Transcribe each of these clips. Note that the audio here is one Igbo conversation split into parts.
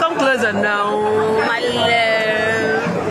Come closer now, my love.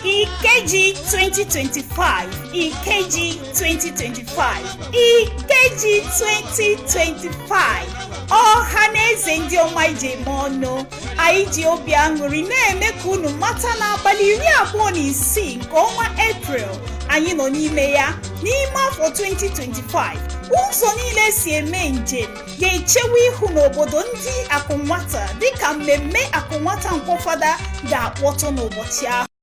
Ikeji 2025, Ikeji 2025, Ikeji 2025. Ọhaneze ndị ọma ije ọnụ, anyị ji obi aṅụrị na-eme ka unu mata n'abalị 26 nke ọnwa April anyị nọ n'ime ya n'ime afọ 2025. Ụzọ niile si eme njem ga-echewe ihu n'obodo ndị akụnwata dịka mmemme akụnwata Nkwọfada ga-akpọtụ n'ụbọchị ahụ.